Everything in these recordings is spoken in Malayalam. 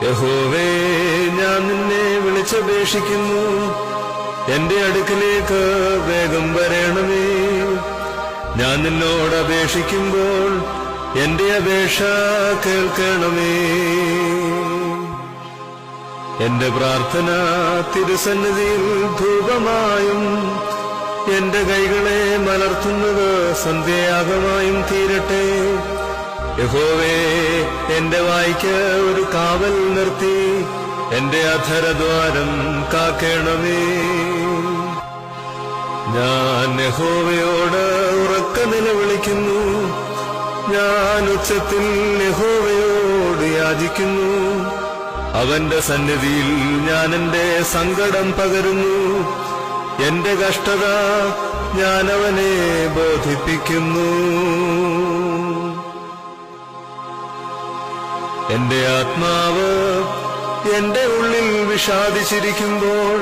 യഹോവേ, ഞാൻ നിന്നെ വിളിച്ചപേക്ഷിക്കുന്നു, എന്റെ അടുക്കലേക്ക് വേഗം വരണമേ. ഞാൻ നിന്നോട് അപേക്ഷിക്കുമ്പോൾ എന്റെ അപേക്ഷ കേൾക്കണമേ. എന്റെ പ്രാർത്ഥന തിരുസന്നിധിയിൽ ധൂപമായും എന്റെ കൈകളെ മലർത്തുന്നത് സന്ധ്യയാഗമായും തീരട്ടെ. യഹോവേ, എന്റെ വായ്ക്ക് ഒരു കാവൽ നിർത്തി എന്റെ അധരദ്വാരം കാക്കണമേ. ഞാൻ യഹോവയോട് ഉറക്ക നിലവിളിക്കുന്നു, ഞാൻ ഉച്ചത്തിൽ യഹോവയോട് യാചിക്കുന്നു. അവന്റെ സന്നിധിയിൽ ഞാൻ എന്റെ സങ്കടം പകരുന്നു, എന്റെ കഷ്ടത ഞാൻ അവനെ ബോധിപ്പിക്കുന്നു. എന്റെ ആത്മാവ് എന്റെ ഉള്ളിൽ വിഷാദിച്ചിരിക്കുമ്പോൾ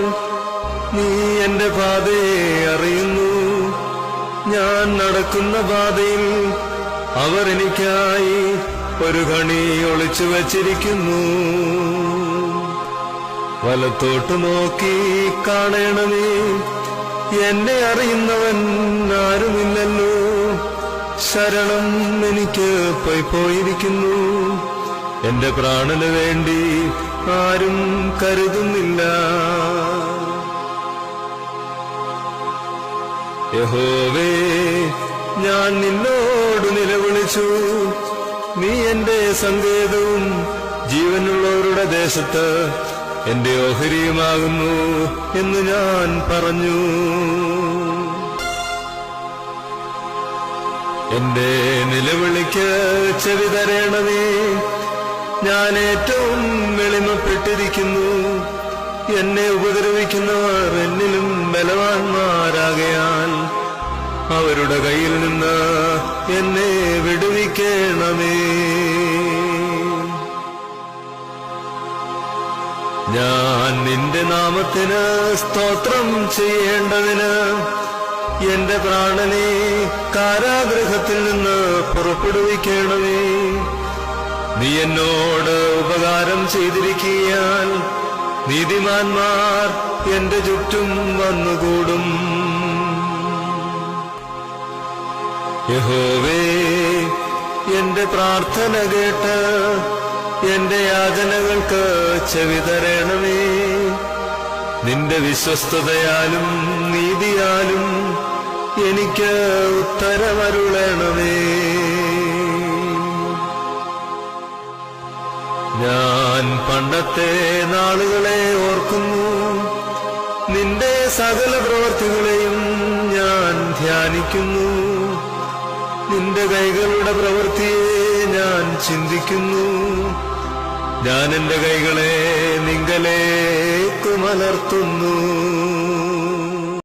നീ എന്റെ പാതയെ അറിയുന്നു. ഞാൻ നടക്കുന്ന പാതയിൽ അവർ എനിക്കായി ഒരു കണി ഒളിച്ചു വച്ചിരിക്കുന്നു. വലത്തോട്ട് നോക്കി കാണണമേ, എന്നെ അറിയുന്നവൻ ആരുമില്ലല്ലോ. ശരണം എനിക്ക് പോയിരിക്കുന്നു, എന്റെ പ്രാണന് വേണ്ടി ആരും കരുതുന്നില്ല. യഹോവേ, ഞാൻ നിന്നോട് നിലവിളിച്ചു, നീ എന്റെ സങ്കേതവും ജീവനുള്ളവരുടെ ദേശത്ത് എന്റെ ഓഹരിയുമാകുന്നു എന്ന് ഞാൻ പറഞ്ഞു. എന്റെ നിലവിളിക്ക് ചെവി തരണമേ. ഞാൻ ഏറ്റവും എളിമപ്പെട്ടിരിക്കുന്നു, എന്നെ ഉപദ്രവിക്കുന്നവർ എന്നിലും ബലവാന്മാരാകയാൽ അവരുടെ കയ്യിൽ നിന്ന് എന്നെ വിടുവിക്കണമേ. ഞാൻ നിന്റെ നാമത്തിന് സ്തോത്രം ചെയ്യേണ്ടതിന് എന്റെ പ്രാണനെ കാരാഗൃഹത്തിൽ നിന്ന് പുറപ്പെടുവിക്കണമേ. നീ എന്നോട് ഉപകാരം ചെയ്തിരിക്കാൻ നീതിമാന്മാർ എന്റെ ചുറ്റും വന്നുകൂടും. യഹോവേ, എന്റെ പ്രാർത്ഥന കേട്ട് എന്റെ യാചനകൾക്ക് ചെവി തരണമേ. നിന്റെ വിശ്വസ്തതയാലും നീതിയാലും എനിക്ക് ഉത്തരമരുളണമേ. ഞാൻ പണ്ടത്തെ നാളുകളെ ഓർക്കുന്നു, നിന്റെ സകല പ്രവൃത്തികളെയും ഞാൻ ധ്യാനിക്കുന്നു. നിന്റെ കൈകളുടെ പ്രവൃത്തിയെ ഞാൻ ചിന്തിക്കുന്നു. ഞാൻ എന്റെ കൈകളെ നിങ്കലേക്ക് മലർത്തുന്നു.